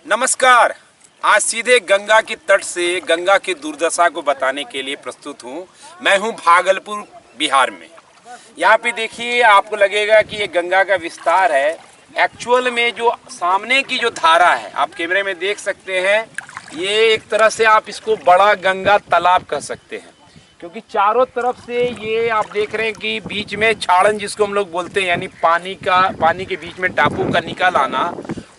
नमस्कार। आज सीधे गंगा की तट से गंगा की दुर्दशा को बताने के लिए प्रस्तुत हूँ। मैं हूँ भागलपुर बिहार में। यहाँ पे देखिए, आपको लगेगा कि ये गंगा का विस्तार है। एक्चुअल में जो सामने की जो धारा है, आप कैमरे में देख सकते हैं, ये एक तरह से आप इसको बड़ा गंगा तालाब कह सकते हैं, क्योंकि चारों तरफ से ये आप देख रहे हैं कि बीच में छाड़न जिसको हम लोग बोलते हैं, यानी पानी के बीच में टापू का निकल आना,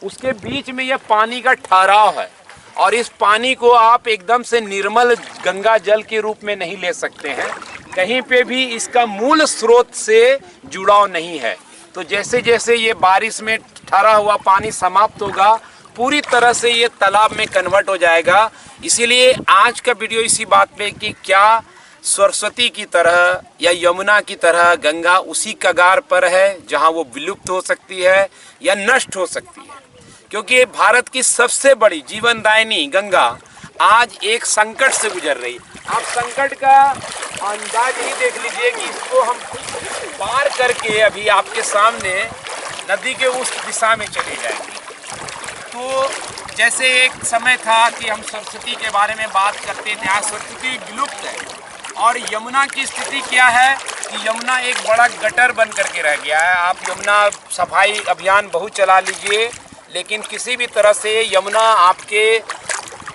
उसके बीच में यह पानी का ठहराव है। और इस पानी को आप एकदम से निर्मल गंगा जल के रूप में नहीं ले सकते हैं। कहीं पे भी इसका मूल स्रोत से जुड़ाव नहीं है। तो जैसे जैसे ये बारिश में ठहरा हुआ पानी समाप्त होगा, पूरी तरह से ये तालाब में कन्वर्ट हो जाएगा। इसीलिए आज का वीडियो इसी बात पे कि क्या सरस्वती की तरह या यमुना की तरह गंगा उसी कगार पर है जहां वो विलुप्त हो सकती है या नष्ट हो सकती है। क्योंकि भारत की सबसे बड़ी जीवनदायिनी गंगा आज एक संकट से गुजर रही है। आप संकट का अंदाज ही देख लीजिए कि इसको हम पार करके अभी आपके सामने नदी के उस दिशा में चले जाएंगे। तो जैसे एक समय था कि हम सरस्वती के बारे में बात करते थे, आज सरस्वती विलुप्त है। और यमुना की स्थिति क्या है कि यमुना एक बड़ा गटर बन करके रह गया है। आप यमुना सफाई अभियान बहुत चला लीजिए, लेकिन किसी भी तरह से यमुना आपके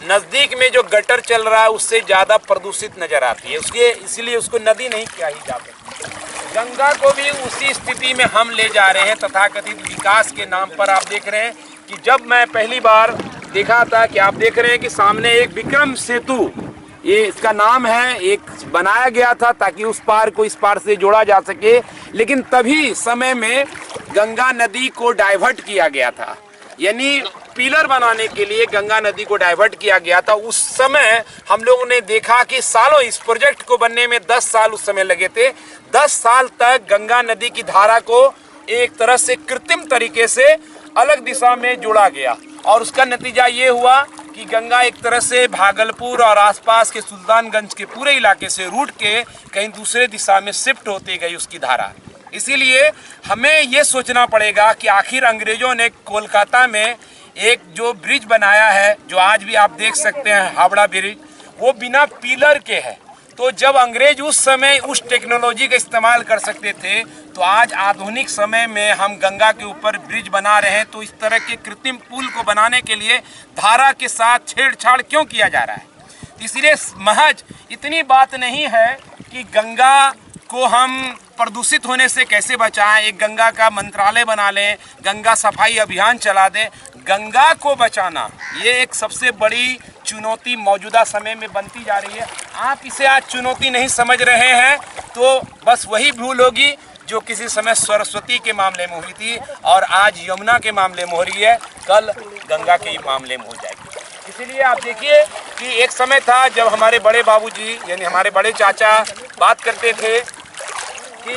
नज़दीक में जो गटर चल रहा है उससे ज़्यादा प्रदूषित नज़र आती है। इसलिए उसको नदी नहीं कहा ही जा सकती। गंगा को भी उसी स्थिति में हम ले जा रहे हैं तथाकथित विकास के नाम पर। आप देख रहे हैं कि जब मैं पहली बार देखा था कि आप देख रहे हैं कि सामने एक विक्रम सेतु, ये इसका नाम है, एक बनाया गया था ताकि उस पार को इस पार से जोड़ा जा सके। लेकिन तभी समय में गंगा नदी को डाइवर्ट किया गया था, यानी पिलर बनाने के लिए गंगा नदी को डाइवर्ट किया गया था। उस समय हम लोगों ने देखा कि सालों, इस प्रोजेक्ट को बनने में 10 साल उस समय लगे थे। 10 साल तक गंगा नदी की धारा को एक तरह से कृत्रिम तरीके से अलग दिशा में जोड़ा गया, और उसका नतीजा ये हुआ कि गंगा एक तरह से भागलपुर और आसपास के सुल्तानगंज के पूरे इलाके से रूट के कहीं दूसरे दिशा में शिफ्ट होती गई उसकी धारा। इसीलिए हमें ये सोचना पड़ेगा कि आखिर अंग्रेजों ने कोलकाता में एक जो ब्रिज बनाया है, जो आज भी आप देख सकते हैं हावड़ा ब्रिज, वो बिना पिलर के है। तो जब अंग्रेज उस समय उस टेक्नोलॉजी का इस्तेमाल कर सकते थे, तो आज आधुनिक समय में हम गंगा के ऊपर ब्रिज बना रहे हैं। तो इस तरह के कृत्रिम पुल को बनाने के लिए धारा के साथ छेड़छाड़ क्यों किया जा रहा है? इसलिए महज इतनी बात नहीं है कि गंगा को हम प्रदूषित होने से कैसे बचाएं, एक गंगा का मंत्रालय बना लें, गंगा सफाई अभियान चला दें। गंगा को बचाना ये एक सबसे बड़ी चुनौती मौजूदा समय में बनती जा रही है। आप इसे आज चुनौती नहीं समझ रहे हैं तो बस वही भूल होगी जो किसी समय सरस्वती के मामले में हुई थी और आज यमुना के मामले में हो रही है, कल गंगा के मामले में हो जाएगी। इसीलिए आप देखिए कि एक समय था जब हमारे बड़े बाबूजी यानी हमारे बड़े चाचा बात करते थे कि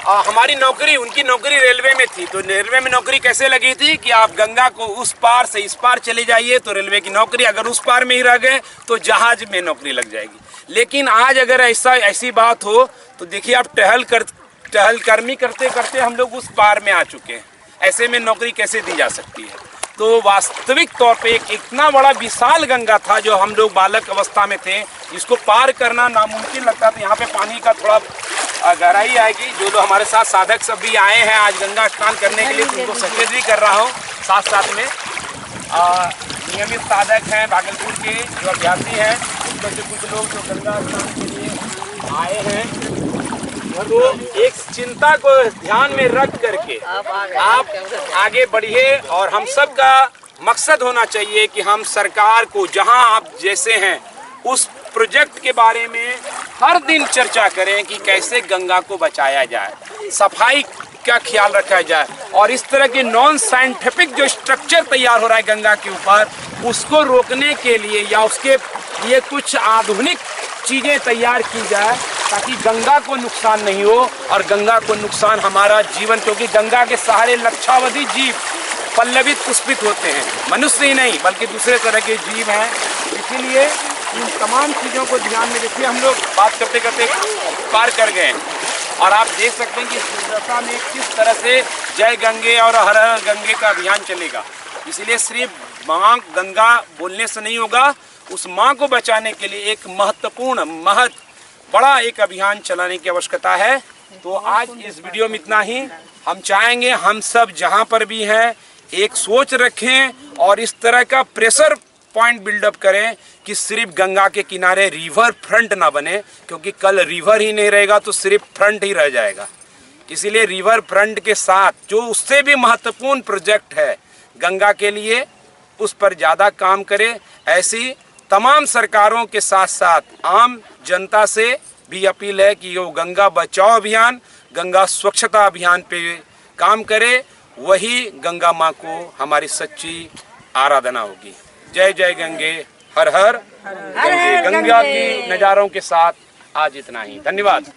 हमारी नौकरी, उनकी नौकरी रेलवे में थी। तो रेलवे में नौकरी कैसे लगी थी कि आप गंगा को उस पार से इस पार चले जाइए तो रेलवे की नौकरी, अगर उस पार में ही रह गए तो जहाज में नौकरी लग जाएगी। लेकिन आज अगर ऐसी बात हो तो देखिए, आप टहलकर्मी करते करते हम लोग उस पार में आ चुके हैं। ऐसे में नौकरी कैसे दी जा सकती है? तो वास्तविक तौर पे एक इतना बड़ा विशाल गंगा था जो हम लोग बालक अवस्था में थे, इसको पार करना नामुमकिन लगता था। यहाँ पे पानी का थोड़ा गहराई आएगी। जो लोग हमारे साथ साधक सब भी आए हैं आज गंगा स्नान करने के लिए, उनको सचेत भी कर रहा हूँ। साथ साथ में नियमित साधक हैं भागलपुर के जो अभ्यासी हैं, उनमें से कुछ लोग जो गंगा स्नान के लिए आए हैं। तो एक चिंता को ध्यान में रख करके आप आगे बढ़िए, और हम सब का मकसद होना चाहिए कि हम सरकार को, जहां आप जैसे हैं, उस प्रोजेक्ट के बारे में हर दिन चर्चा करें कि कैसे गंगा को बचाया जाए, सफाई का ख्याल रखा जाए, और इस तरह के नॉन साइंटिफिक जो स्ट्रक्चर तैयार हो रहा है गंगा के ऊपर, उसको रोकने के लिए या उसके लिए कुछ आधुनिक चीज़ें तैयार की जाए ताकि गंगा को नुकसान नहीं हो और गंगा को नुकसान हमारा जीवन, क्योंकि गंगा के सहारे लक्षावधि जीव पल्लवित पुष्पित होते हैं, मनुष्य ही नहीं बल्कि दूसरे तरह के जीव हैं। इसीलिए इन तमाम चीज़ों को ध्यान में रखिए। हम लोग बात करते करते पार कर गए और आप देख सकते हैं कि इस दुर्दशा में किस तरह से जय गंगे और हर हर गंगे का अभियान चलेगा। इसलिए सिर्फ माँ गंगा बोलने से नहीं होगा, उस माँ को बचाने के लिए एक महत्वपूर्ण बड़ा एक अभियान चलाने की आवश्यकता है। तो आज इस वीडियो में इतना ही। हम चाहेंगे हम सब जहाँ पर भी हैं एक सोच रखें और इस तरह का प्रेशर पॉइंट बिल्डअप करें कि सिर्फ गंगा के किनारे रिवर फ्रंट ना बने, क्योंकि कल रिवर ही नहीं रहेगा तो सिर्फ फ्रंट ही रह जाएगा। इसीलिए रिवर फ्रंट के साथ जो उससे भी महत्वपूर्ण प्रोजेक्ट है गंगा के लिए, उस पर ज़्यादा काम करें। ऐसी तमाम सरकारों के साथ साथ आम जनता से भी अपील है कि वो गंगा बचाओ अभियान, गंगा स्वच्छता अभियान पे काम करे। वही गंगा माँ को हमारी सच्ची आराधना होगी। जय जय गंगे, हर हर गंगे। गंगा की नज़ारों के साथ आज इतना ही। धन्यवाद।